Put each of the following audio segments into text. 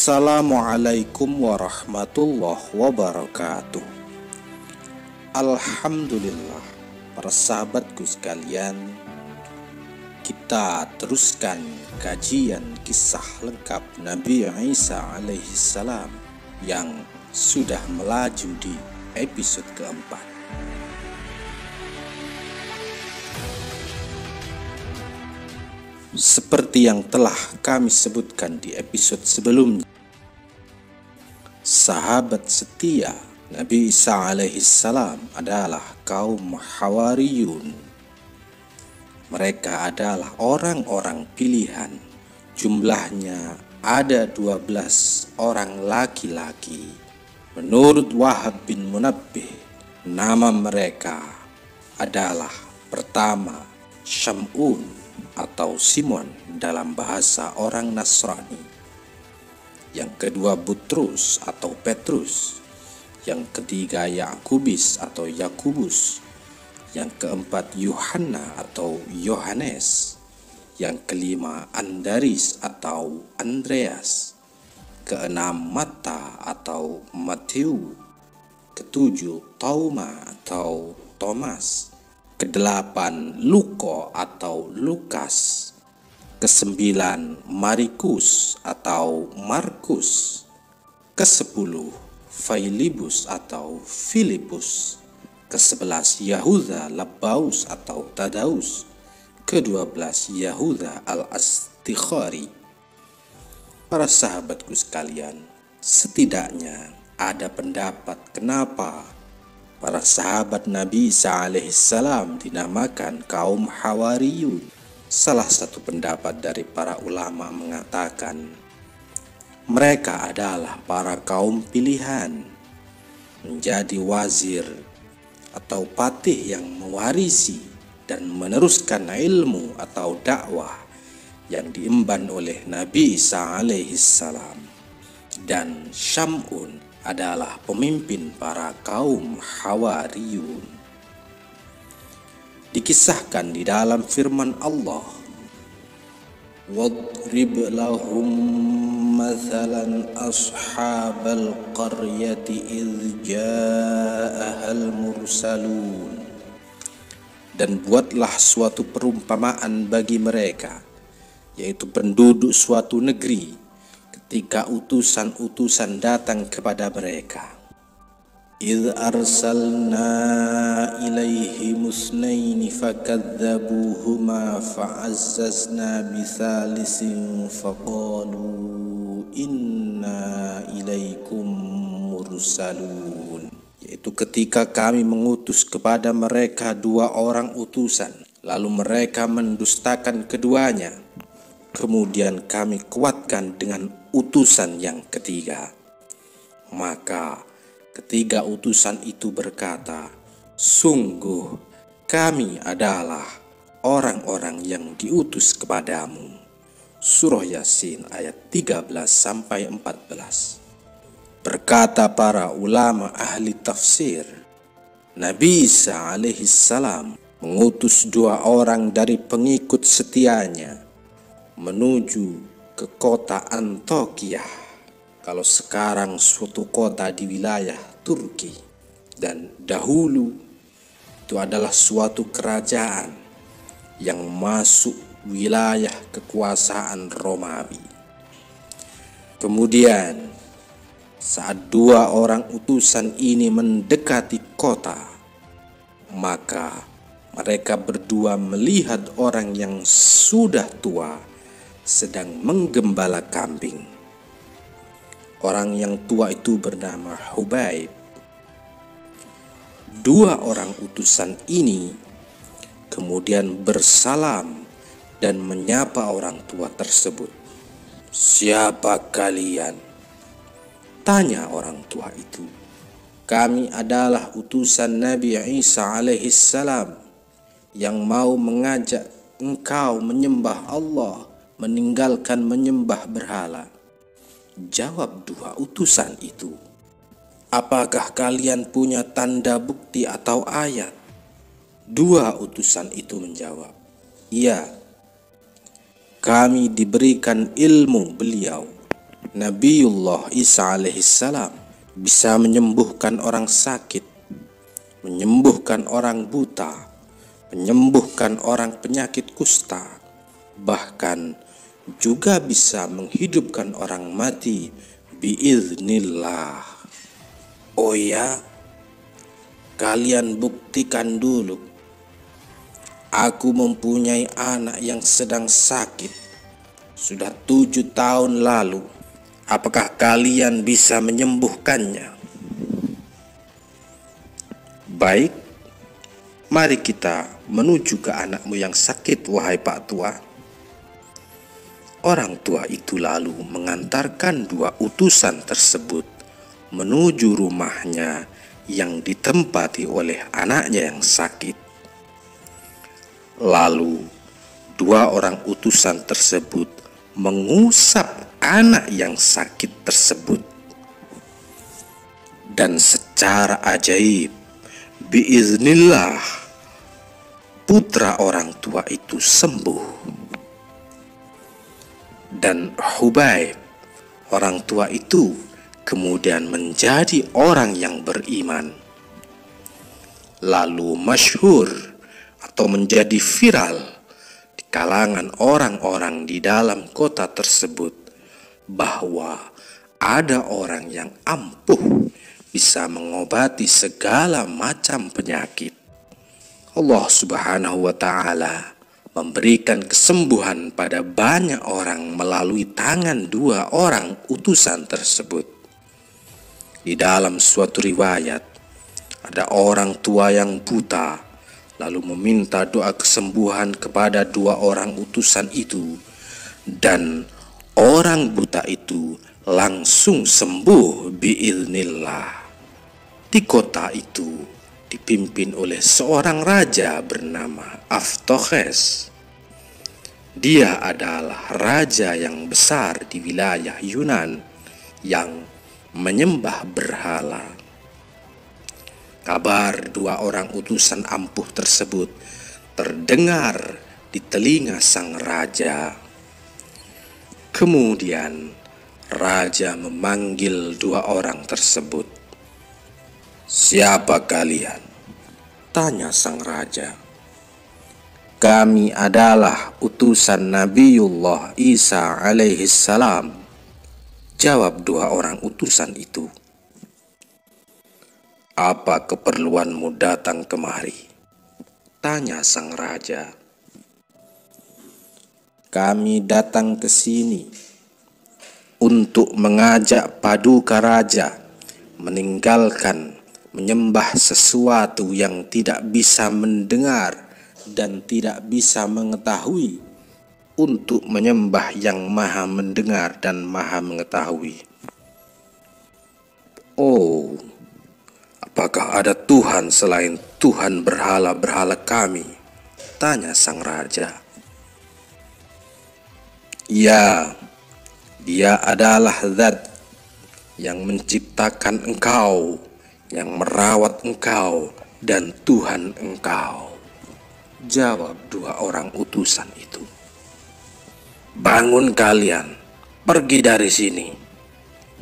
Assalamualaikum warahmatullahi wabarakatuh. Alhamdulillah, para sahabatku sekalian, kita teruskan kajian kisah lengkap Nabi Isa alaihissalam yang sudah melaju di episode keempat. Seperti yang telah kami sebutkan di episode sebelumnya, sahabat setia Nabi Isa alaihissalam adalah kaum Hawariyun. Mereka adalah orang-orang pilihan. Jumlahnya ada 12 orang laki-laki. Menurut Wahab bin Munabbih, nama mereka adalah pertama Syam'un atau Simon dalam bahasa orang Nasrani, yang kedua Butrus atau Petrus, yang ketiga Yakubis atau Yakubus, yang keempat Yohanna atau Yohanes, yang kelima Andaris atau Andreas, keenam Matta atau Matthew, ketujuh Toma atau Thomas, kedelapan Luko atau Lukas, kesembilan Marikus atau Markus, kesepuluh Filibus atau Filipus, kesebelas Yahuda Labbaus atau Tadaus, ke-12 Yahuda al-Astikhari. Para sahabatku sekalian, setidaknya ada pendapat kenapa para sahabat Nabi Isa alaihissalam dinamakan kaum Hawariyun. Salah satu pendapat dari para ulama mengatakan mereka adalah para kaum pilihan, menjadi wazir atau patih yang mewarisi dan meneruskan ilmu atau dakwah yang diemban oleh Nabi Isa alaihissalam. Dan Syam'un adalah pemimpin para kaum Hawariyun. Dikisahkan di dalam firman Allah, "Wadrib lahum mathalan ashabal qaryati idh ja'ahal mursalun." Dan buatlah suatu perumpamaan bagi mereka, yaitu penduduk suatu negeri, ketika utusan-utusan datang kepada mereka. Idh arsalna ilaihi musnaini fakadzabuhuma fa'azzazna bithalisin faqalu inna ilaikum mursalun. Yaitu ketika kami mengutus kepada mereka 2 orang utusan, lalu mereka mendustakan keduanya. Kemudian kami kuatkan dengan utusan yang ketiga. Maka ketiga utusan itu berkata, "Sungguh kami adalah orang-orang yang diutus kepadamu." Surah Yasin ayat 13-14. Berkata para ulama ahli tafsir, Nabi Isa alaihissalam mengutus 2 orang dari pengikut setianya menuju ke kota Antokia, kalau sekarang suatu kota di wilayah Turki, dan dahulu itu adalah suatu kerajaan yang masuk wilayah kekuasaan Romawi. Kemudian saat 2 orang utusan ini mendekati kota, maka mereka berdua melihat orang yang sudah tua sedang menggembala kambing. Orang yang tua itu bernama Hubaib. 2 orang utusan ini kemudian bersalam dan menyapa orang tua tersebut. "Siapa kalian?" tanya orang tua itu. "Kami adalah utusan Nabi Isa alaihissalam yang mau mengajak engkau menyembah Allah, meninggalkan menyembah berhala." Jawab 2 utusan itu, "Apakah kalian punya tanda bukti atau ayat?" 2 utusan itu menjawab, "Iya, kami diberikan ilmu beliau." Nabiullah Isa alaihissalam bisa menyembuhkan orang sakit, menyembuhkan orang buta, menyembuhkan orang penyakit kusta, bahkan juga bisa menghidupkan orang mati biiznillah. Oh ya, kalian buktikan dulu. Aku mempunyai anak yang sedang sakit sudah 7 tahun lalu. Apakah kalian bisa menyembuhkannya? Baik, mari kita menuju ke anakmu yang sakit, wahai Pak Tua. Orang tua itu lalu mengantarkan 2 utusan tersebut menuju rumahnya yang ditempati oleh anaknya yang sakit. Lalu 2 orang utusan tersebut mengusap anak yang sakit tersebut, dan secara ajaib biiznillah putra orang tua itu sembuh. Dan Hubaib, orang tua itu, kemudian menjadi orang yang beriman, lalu masyhur atau menjadi viral di kalangan orang-orang di dalam kota tersebut bahwa ada orang yang ampuh bisa mengobati segala macam penyakit. Allah Subhanahu wa ta'ala memberikan kesembuhan pada banyak orang melalui tangan 2 orang utusan tersebut. Di dalam suatu riwayat, ada orang tua yang buta lalu meminta doa kesembuhan kepada 2 orang utusan itu, dan orang buta itu langsung sembuh biiznillah. Di kota itu dipimpin oleh seorang raja bernama Aftokhes. Dia adalah raja yang besar di wilayah Yunan yang menyembah berhala. Kabar 2 orang utusan ampuh tersebut terdengar di telinga sang raja. Kemudian raja memanggil 2 orang tersebut. "Siapa kalian?" tanya sang raja. "Kami adalah utusan Nabiullah Isa alaihissalam," jawab 2 orang utusan itu. "Apa keperluanmu datang kemari?" tanya sang raja. "Kami datang ke sini untuk mengajak Paduka Raja meninggalkan menyembah sesuatu yang tidak bisa mendengar dan tidak bisa mengetahui, untuk menyembah yang maha mendengar dan maha mengetahui." "Oh, apakah ada Tuhan selain Tuhan berhala-berhala kami?" tanya sang raja. "Ya, Dia adalah Zat yang menciptakan engkau, yang merawat engkau, dan Tuhan engkau," jawab 2 orang utusan itu. "Bangun kalian, pergi dari sini,"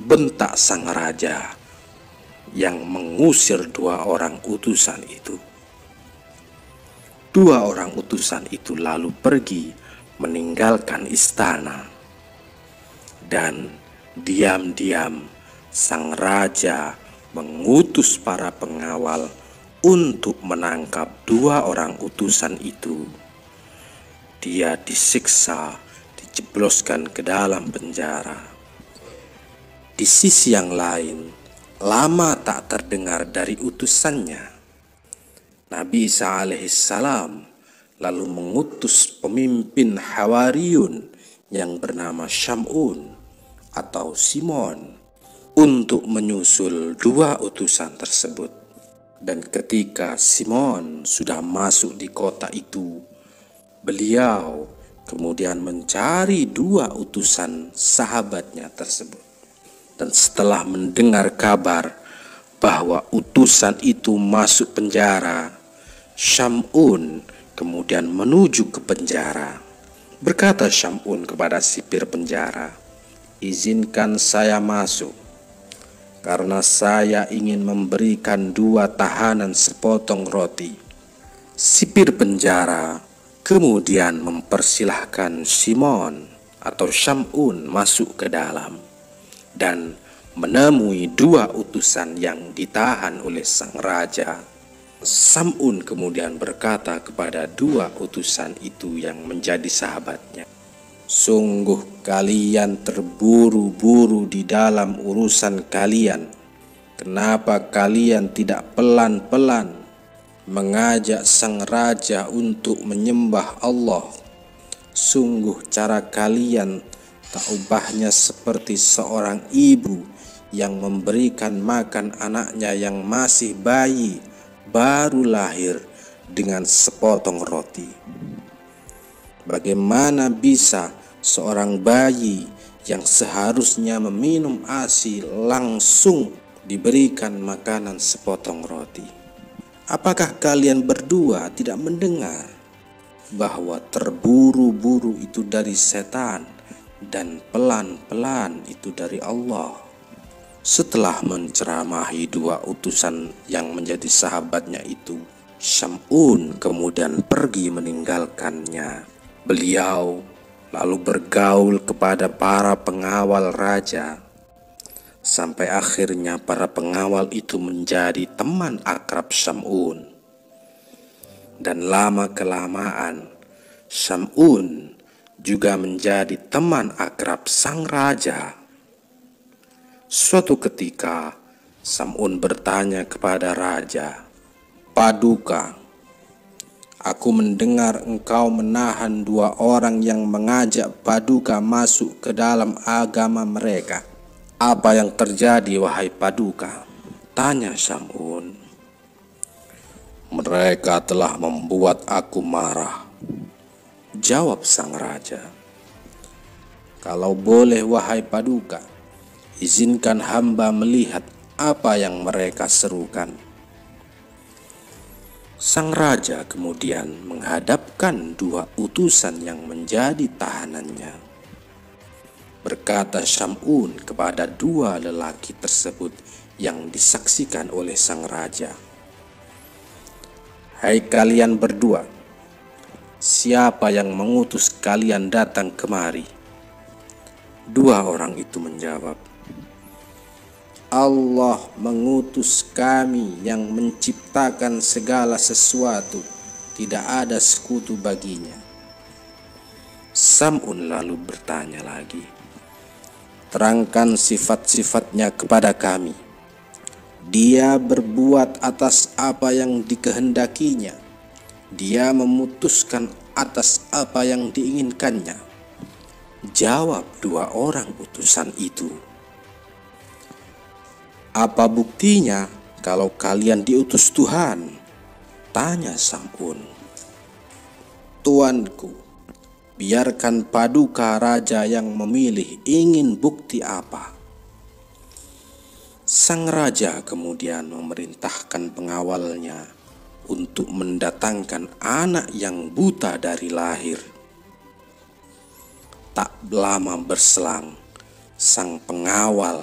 bentak sang raja yang mengusir 2 orang utusan itu. 2 orang utusan itu lalu pergi meninggalkan istana, dan diam-diam sang raja mengutus para pengawal untuk menangkap 2 orang utusan itu. Dia disiksa, dijebloskan ke dalam penjara. Di sisi yang lain, lama tak terdengar dari utusannya, Nabi Isa alaihissalam lalu mengutus pemimpin Hawariyun yang bernama Syam'un atau Simon untuk menyusul 2 utusan tersebut. Dan ketika Simon sudah masuk di kota itu, beliau kemudian mencari 2 utusan sahabatnya tersebut. Dan setelah mendengar kabar bahwa utusan itu masuk penjara, Syam'un kemudian menuju ke penjara. Berkata Syam'un kepada sipir penjara, izinkan saya masuk, karena saya ingin memberikan 2 tahanan sepotong roti." Sipir penjara kemudian mempersilahkan Simon atau Syamun masuk ke dalam dan menemui 2 utusan yang ditahan oleh sang raja. Syamun kemudian berkata kepada 2 utusan itu yang menjadi sahabatnya, "Sungguh kalian terburu-buru di dalam urusan kalian. Kenapa kalian tidak pelan-pelan mengajak sang raja untuk menyembah Allah? Sungguh cara kalian tak ubahnya seperti seorang ibu yang memberikan makan anaknya yang masih bayi baru lahir dengan sepotong roti. Bagaimana bisa seorang bayi yang seharusnya meminum ASI langsung diberikan makanan sepotong roti? Apakah kalian berdua tidak mendengar bahwa terburu-buru itu dari setan dan pelan-pelan itu dari Allah?" Setelah menceramahi 2 utusan yang menjadi sahabatnya itu, Syamun kemudian pergi meninggalkannya. Beliau lalu bergaul kepada para pengawal raja, sampai akhirnya para pengawal itu menjadi teman akrab Syamun. Dan lama-kelamaan Syamun juga menjadi teman akrab sang raja. Suatu ketika Syamun bertanya kepada raja, "Paduka, aku mendengar engkau menahan 2 orang yang mengajak Paduka masuk ke dalam agama mereka. Apa yang terjadi, wahai Paduka?" Tanya Syamun. "Mereka telah membuat aku marah," jawab sang raja. "Kalau boleh, wahai Paduka, izinkan hamba melihat apa yang mereka serukan." Sang raja kemudian menghadapkan 2 utusan yang menjadi tahanannya. Berkata Syamun kepada 2 lelaki tersebut yang disaksikan oleh sang raja, "Hai kalian berdua, siapa yang mengutus kalian datang kemari?" 2 orang itu menjawab, "Allah mengutus kami yang menciptakan segala sesuatu, tidak ada sekutu baginya." Syamun lalu bertanya lagi, "Terangkan sifat-sifatnya kepada kami. Dia berbuat atas apa yang dikehendakinya. Dia memutuskan atas apa yang diinginkannya." Jawab 2 orang utusan itu, "Apa buktinya kalau kalian diutus Tuhan?" Tanya Syamun. "Tuanku, biarkan Paduka raja yang memilih ingin bukti apa." Sang raja kemudian memerintahkan pengawalnya untuk mendatangkan anak yang buta dari lahir. Tak lama berselang, sang pengawal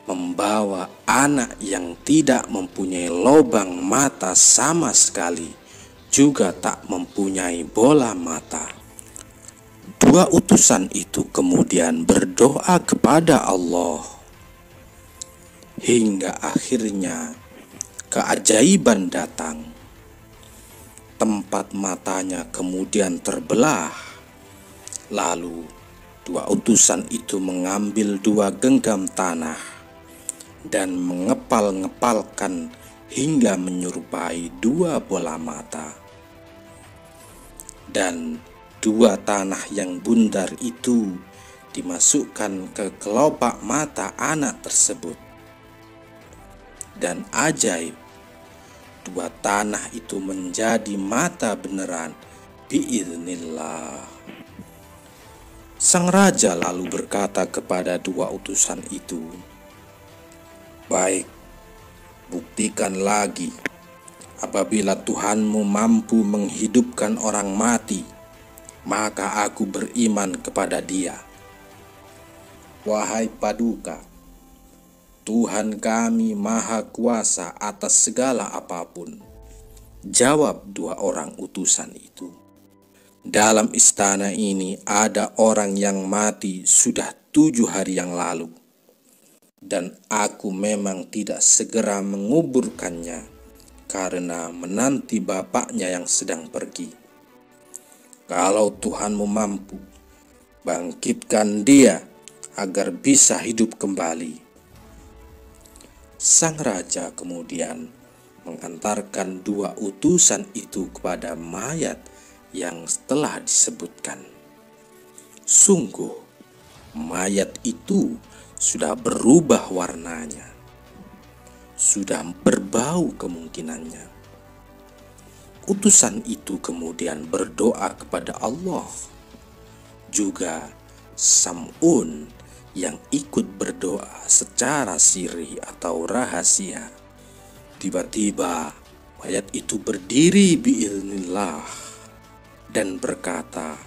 membawa anak yang tidak mempunyai lubang mata sama sekali, juga tak mempunyai bola mata. 2 utusan itu kemudian berdoa kepada Allah. Hingga akhirnya keajaiban datang. Tempat matanya kemudian terbelah. Lalu 2 utusan itu mengambil 2 genggam tanah dan mengepal-ngepalkan hingga menyerupai 2 bola mata. Dan 2 tanah yang bundar itu dimasukkan ke kelopak mata anak tersebut. Dan ajaib, 2 tanah itu menjadi mata beneran biiznillah. Sang raja lalu berkata kepada 2 utusan itu, "Baik, buktikan lagi. Apabila Tuhanmu mampu menghidupkan orang mati, maka aku beriman kepada Dia." Wahai Paduka, Tuhan kami Maha Kuasa atas segala apapun, jawab dua orang utusan itu. Dalam istana ini ada orang yang mati sudah 7 hari yang lalu, dan aku memang tidak segera menguburkannya karena menanti bapaknya yang sedang pergi. Kalau Tuhanmu mampu, bangkitkan dia agar bisa hidup kembali. Sang raja kemudian mengantarkan dua utusan itu kepada mayat yang telah disebutkan. Sungguh, mayat itu sudah berubah warnanya, sudah berbau kemungkinannya. Utusan itu kemudian berdoa kepada Allah. Juga Sam'un yang ikut berdoa secara sirri atau rahasia. Tiba-tiba mayat itu berdiri biiznillah dan berkata,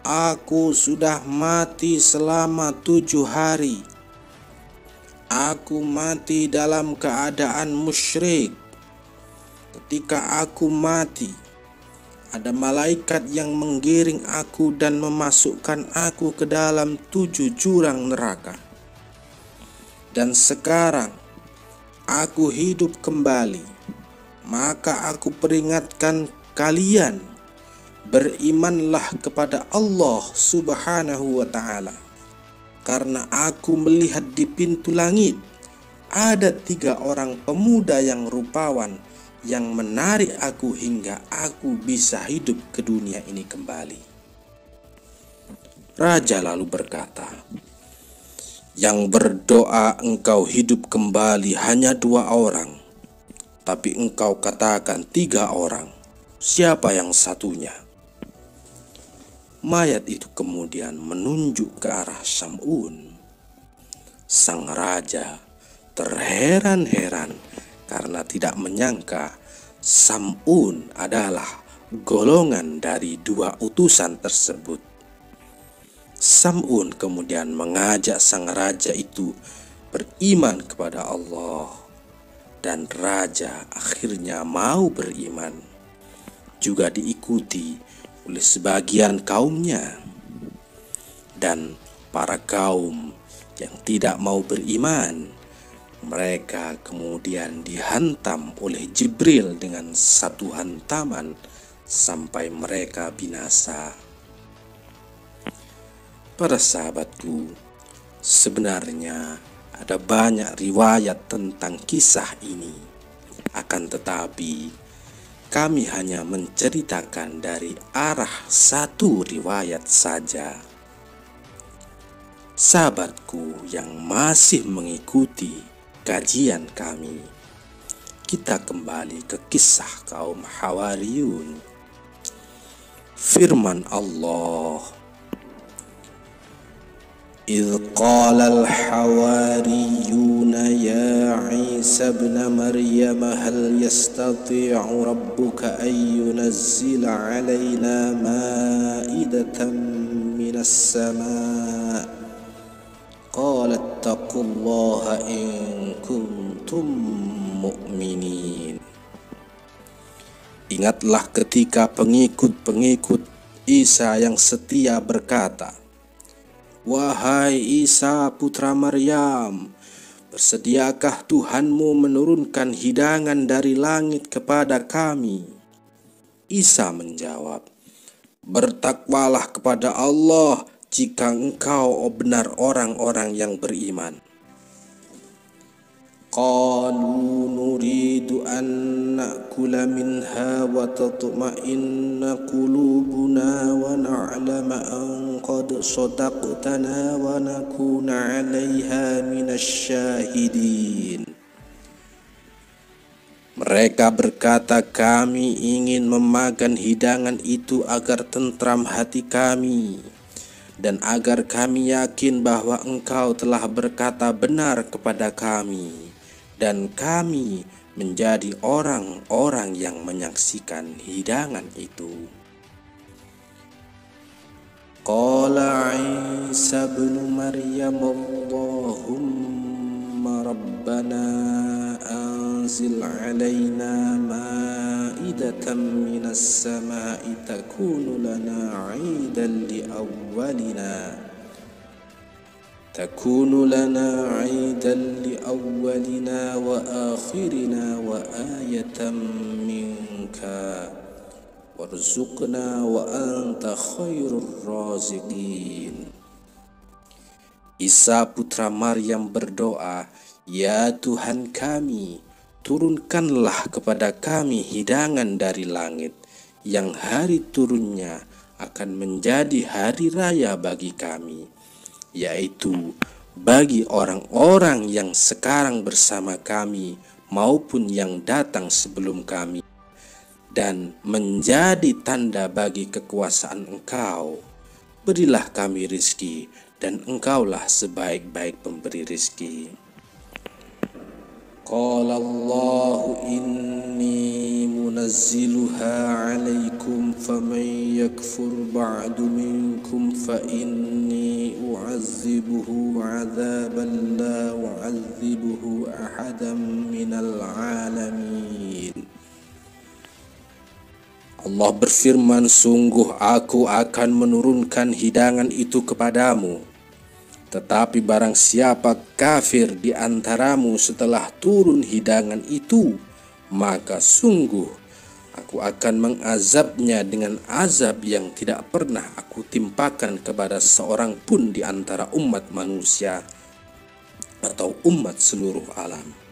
"Aku sudah mati selama 7 hari. Aku mati dalam keadaan musyrik. Ketika aku mati, ada malaikat yang menggiring aku dan memasukkan aku ke dalam 7 jurang neraka. Dan sekarang aku hidup kembali. Maka aku peringatkan kalian, berimanlah kepada Allah Subhanahu wa ta'ala. Karena aku melihat di pintu langit ada 3 orang pemuda yang rupawan yang menarik aku hingga aku bisa hidup ke dunia ini kembali." Raja lalu berkata, "Yang berdoa engkau hidup kembali hanya 2 orang, tapi engkau katakan 3 orang. Siapa yang satunya?" Mayat itu kemudian menunjuk ke arah Sam'un. Sang raja terheran-heran karena tidak menyangka Sam'un adalah golongan dari 2 utusan tersebut. Sam'un kemudian mengajak sang raja itu beriman kepada Allah, dan raja akhirnya mau beriman, juga diikuti oleh sebagian kaumnya. Dan para kaum yang tidak mau beriman, mereka kemudian dihantam oleh Jibril dengan 1 hantaman sampai mereka binasa. Para sahabatku, sebenarnya ada banyak riwayat tentang kisah ini. Akan tetapi, kami hanya menceritakan dari arah 1 riwayat saja. Sahabatku yang masih mengikuti kajian kami, kita kembali ke kisah kaum Hawariyun. Firman Allah, "Idh qala al-hawariyuna ya Isa ibn Maryam hal yastati'u rabbuka an yunazzila 'alaina ma'idatan minas sama'. Qala ittaqullaha in kuntum mu'minin." Ingatlah ketika pengikut-pengikut Isa yang setia berkata, "Wahai Isa putra Maryam, bersediakah Tuhanmu menurunkan hidangan dari langit kepada kami?" Isa menjawab, "Bertakwalah kepada Allah jika engkau benar orang-orang yang beriman." Qalu nuridu an na'kula minha wa tatma'inna qulubuna wa na'lama an qad sadaqtana wa nakuna 'alaiha minasy syahidin. Mereka berkata, "Kami ingin memakan hidangan itu agar tentram hati kami, dan agar kami yakin bahwa engkau telah berkata benar kepada kami, dan kami menjadi orang-orang yang menyaksikan hidangan itu." Qala Isa ibn Maryam Allahumma rabbana anzil alaina ma'idatan minas sama'i takunu lana 'idan li awwalina wa akhirina wa ayatan minka warzuqna wa anta khairur raziqin. Isa putra Maryam berdoa, "Ya Tuhan kami, turunkanlah kepada kami hidangan dari langit yang hari turunnya akan menjadi hari raya bagi kami, yaitu bagi orang-orang yang sekarang bersama kami maupun yang datang sebelum kami, dan menjadi tanda bagi kekuasaan Engkau. Berilah kami rizki, dan Engkaulah sebaik-baik pemberi rizki." Qala Allahu inni munazziluha alaikum faman yakfur ba'du minkum fa inni u'azzibuhu 'adzaban la u'azzibuhu ahadan minal 'alamin. Allah berfirman, "Sungguh aku akan menurunkan hidangan itu kepadamu. Tetapi barang siapa kafir di antaramu setelah turun hidangan itu, maka sungguh aku akan mengazabnya dengan azab yang tidak pernah aku timpakan kepada seorang pun di antara umat manusia atau umat seluruh alam."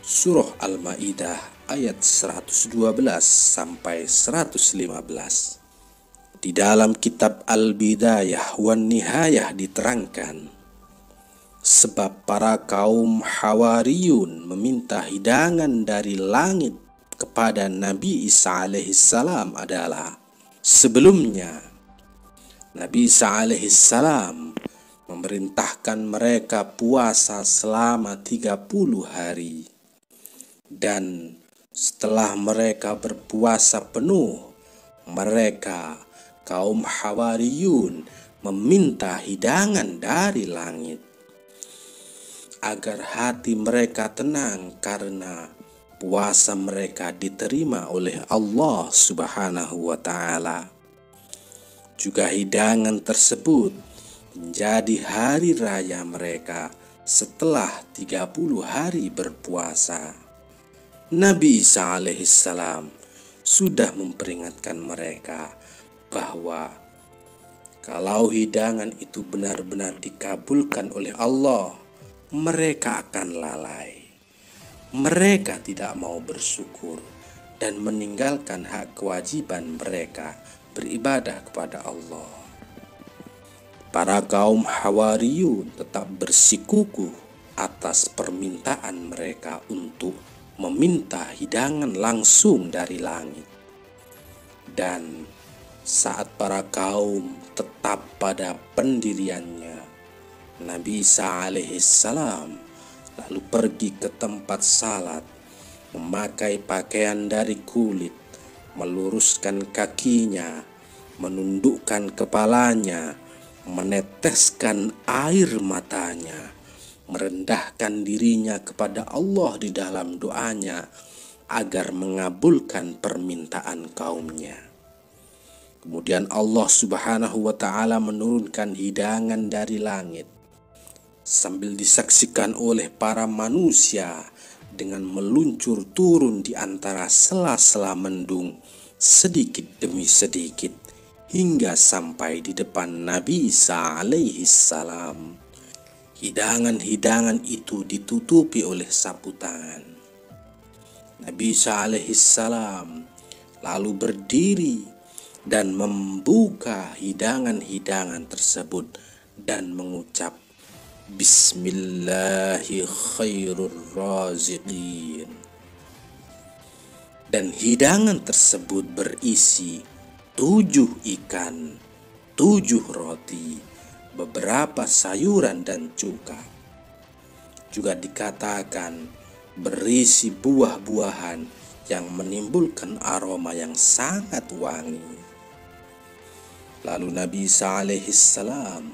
Surah Al-Maidah ayat 112 sampai 115. Di dalam kitab Al-Bidayah wan Nihayah diterangkan, sebab para kaum Hawariyun meminta hidangan dari langit kepada Nabi Isa alaihissalam adalah, sebelumnya Nabi Isa alaihissalam memerintahkan mereka puasa selama 30 hari. Dan setelah mereka berpuasa penuh, mereka kaum Hawariyun meminta hidangan dari langit agar hati mereka tenang karena puasa mereka diterima oleh Allah Subhanahu wa Ta'ala. Juga hidangan tersebut menjadi hari raya mereka setelah 30 hari berpuasa. Nabi Isa alaihissalam sudah memperingatkan mereka bahwa kalau hidangan itu benar-benar dikabulkan oleh Allah, mereka akan lalai. Mereka tidak mau bersyukur dan meninggalkan hak kewajiban mereka beribadah kepada Allah. Para kaum Hawariyun tetap bersikukuh atas permintaan mereka untuk meminta hidangan langsung dari langit. Dan saat para kaum tetap pada pendiriannya, Nabi Isa alaihissalam lalu pergi ke tempat salat, memakai pakaian dari kulit, meluruskan kakinya, menundukkan kepalanya, meneteskan air matanya, merendahkan dirinya kepada Allah di dalam doanya agar mengabulkan permintaan kaumnya. Kemudian Allah Subhanahu wa Ta'ala menurunkan hidangan dari langit sambil disaksikan oleh para manusia dengan meluncur turun di antara sela-sela mendung sedikit demi sedikit hingga sampai di depan Nabi Isa alaihissalam. Hidangan-hidangan itu ditutupi oleh sapu tangan. Nabi Isa alaihissalam lalu berdiri dan membuka hidangan-hidangan tersebut dan mengucap, "Bismillahi khairur raziqin." Dan hidangan tersebut berisi 7 ikan, 7 roti, beberapa sayuran dan cuka. Juga dikatakan berisi buah-buahan yang menimbulkan aroma yang sangat wangi. Lalu Nabi Isa alaihissalam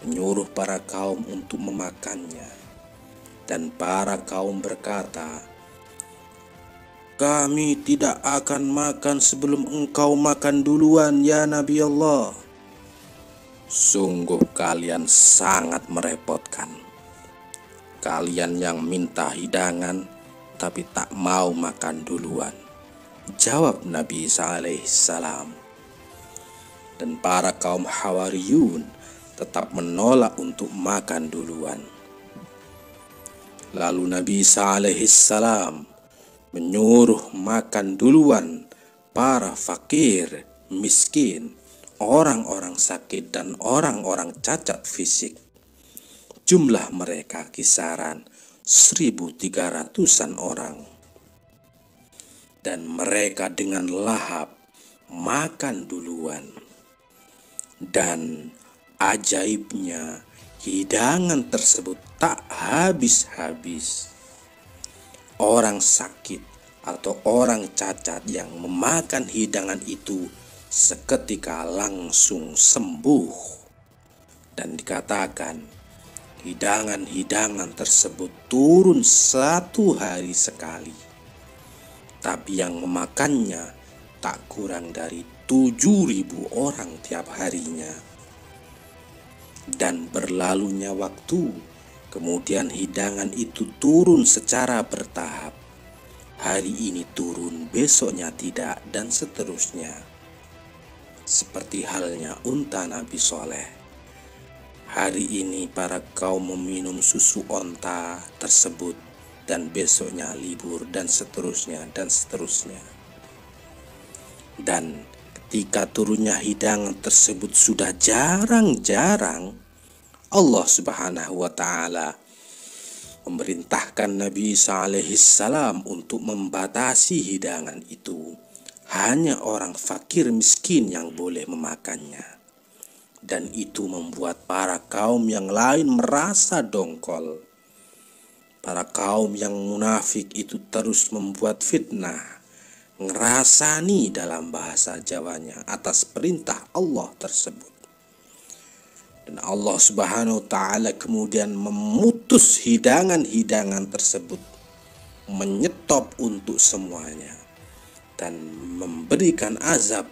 menyuruh para kaum untuk memakannya. Dan para kaum berkata, "Kami tidak akan makan sebelum engkau makan duluan, ya Nabi Allah." Sungguh kalian sangat merepotkan. Kalian yang minta hidangan tapi tak mau makan duluan, jawab Nabi Isa alaihissalam. Dan para kaum Hawariyun tetap menolak untuk makan duluan. Lalu Nabi Isa alaihissalam menyuruh makan duluan para fakir, miskin, orang-orang sakit, dan orang-orang cacat fisik. Jumlah mereka kisaran 1.300-an orang. Dan mereka dengan lahap makan duluan. Dan ajaibnya, hidangan tersebut tak habis-habis. Orang sakit atau orang cacat yang memakan hidangan itu seketika langsung sembuh. Dan dikatakan, hidangan-hidangan tersebut turun 1 hari sekali. Tapi yang memakannya tak kurang dari 7.000 orang tiap harinya. Dan berlalunya waktu, kemudian hidangan itu turun secara bertahap. Hari ini turun, besoknya tidak, dan seterusnya. Seperti halnya unta Nabi Soleh. Hari ini para kaum meminum susu onta tersebut, dan besoknya libur, dan seterusnya, dan seterusnya. Dan ketika turunnya hidangan tersebut sudah jarang-jarang, Allah Subhanahu wa ta'ala memerintahkan Nabi Isa alaihissalam untuk membatasi hidangan itu. Hanya orang fakir miskin yang boleh memakannya. Dan itu membuat para kaum yang lain merasa dongkol. Para kaum yang munafik itu terus membuat fitnah, ngerasani dalam bahasa Jawanya atas perintah Allah tersebut. Dan Allah Subhanahu wa ta'ala kemudian memutus hidangan-hidangan tersebut, menyetop untuk semuanya, dan memberikan azab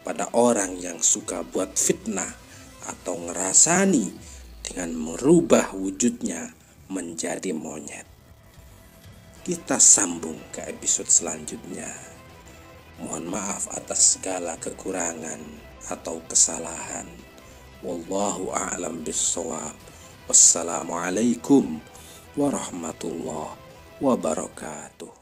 pada orang yang suka buat fitnah atau ngerasani dengan merubah wujudnya menjadi monyet. Kita sambung ke episode selanjutnya. Mohon maaf atas segala kekurangan atau kesalahan. Wallahu a'lam bissawab. Wassalamualaikum warahmatullahi wabarakatuh.